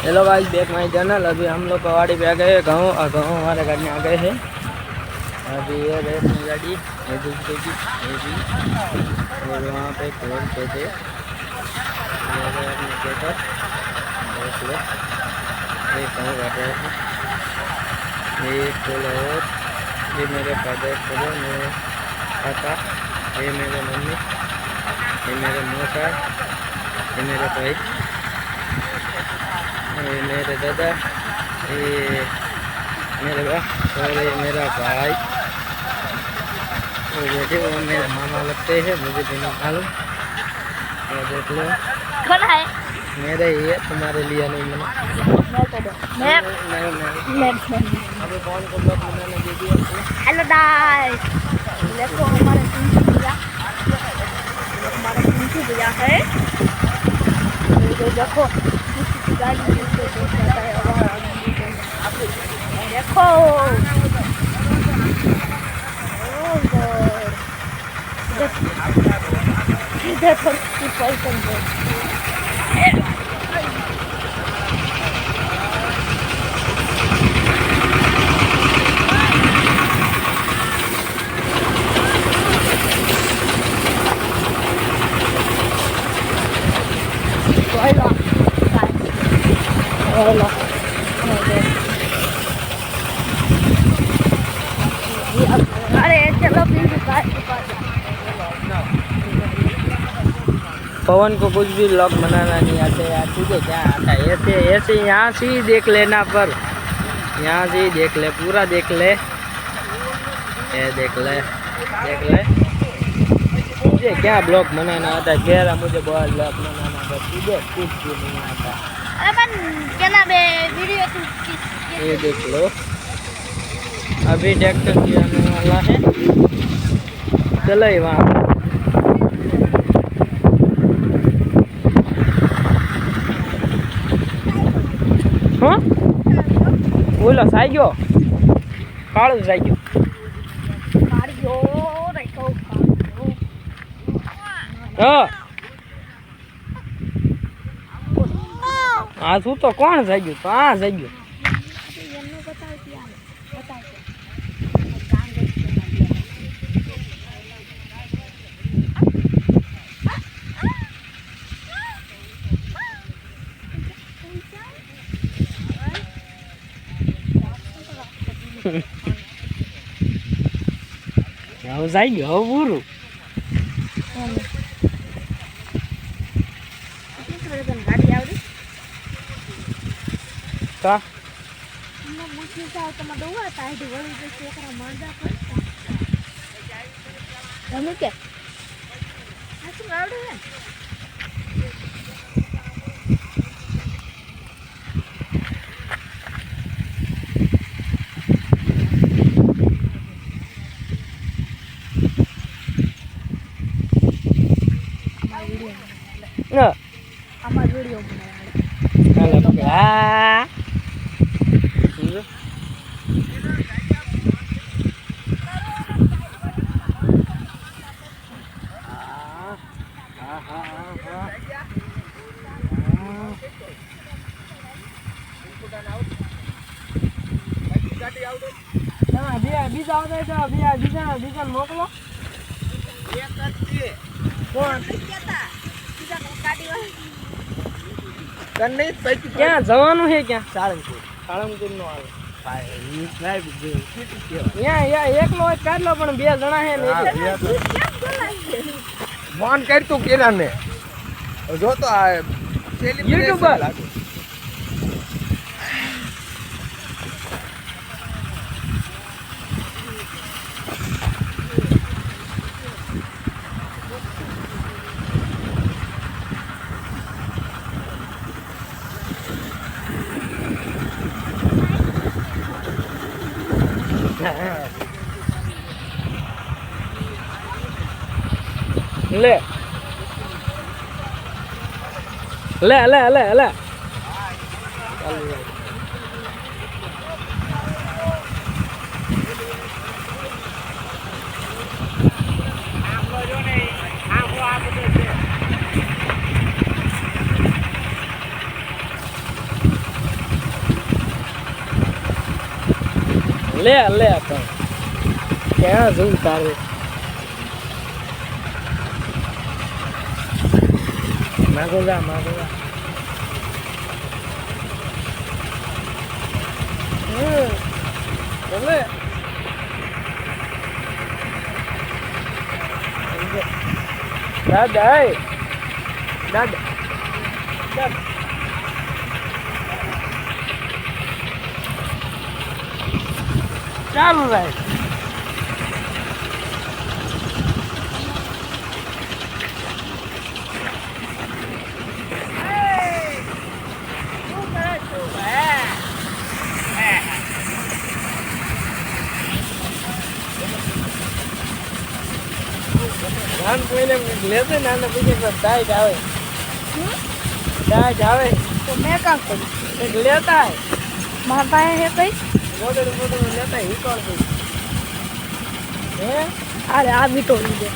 Hello guys, back my channel. अभी हम लोग पवाड़ी पे आ गए गाँव, और गाँव हमारे घर में आ गए हैं। अभी ये रहे अपनी गाड़ी, ये दूसरे की, ये भी, और वहाँ पे खोल पे थे, ये रहे अपने खेतर, देख लो, ये गाँव कर रहे हैं, ये एक खोल और, ये मेरे फादर खोलो, मेरे पापा, ये मेरे मम्मी, ये मेरे मौसा, ये मेरे भाई, ये मेरे दादा, ये मेरे बाप, और ये मेरा भाई, और बेटे वो मेरे मामा लगते हैं, मुझे भी नहीं मालूम। ये देख लो, कौन है? मेरे ही है, तुम्हारे लिए नहीं बना। अभी कौन को ब्लॉग बनाने दे दिया? हेलो गाइस, देखो हमारे पिंकी भैया है। ये देखो गाड़ी देखो, देखो अरे चलो पवन को कुछ भी ब्लॉग बनाना नहीं आता यार, तुझे क्या आता है? ऐसे ऐसे यहाँ से ही देख लेना, पर यहाँ से ही देख ले, पूरा देख ले, ये देख ले, देख ले। तुझे क्या ब्लॉग बनाना आता है? कह रहा मुझे बहुत ब्लॉग बनाना आता, तुझे कुछ भी नहीं आता। वीडियो ये देख लो, अभी ट्रैक्टर आने वाला है, चलो ही वहाँ। हाँ बोलो साइयो काल साइयो हाँ तू तो कौन साइयो? तो हाँ साइयो साइयो बुरु का बीजा मोकलो क्या जवानु है क्या? साळंगपुर साळंगपुर नो एकलो कर लो, पण बे जणा है ने फोन कर तू केला ने जो तो यूट्यूबर ले ले ले ले ले લે લે પણ ક્યાં જવું તારે માગો જા બોલે દાદા દાદા ચાલુ રાખ ધાન કોઈને લેશે ને આને પૂછે તો ડાયટ આવે તો મેં કામ કર્યું એક લેતા મારા પાસે હે કઈ મોડેલ લેતા હિકોડ દે હે અરે આ વીટો લીધે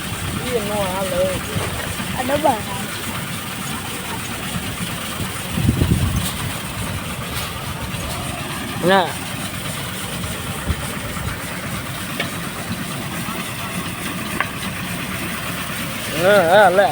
એ નો હાલે આ ડબ્બા ના હા લે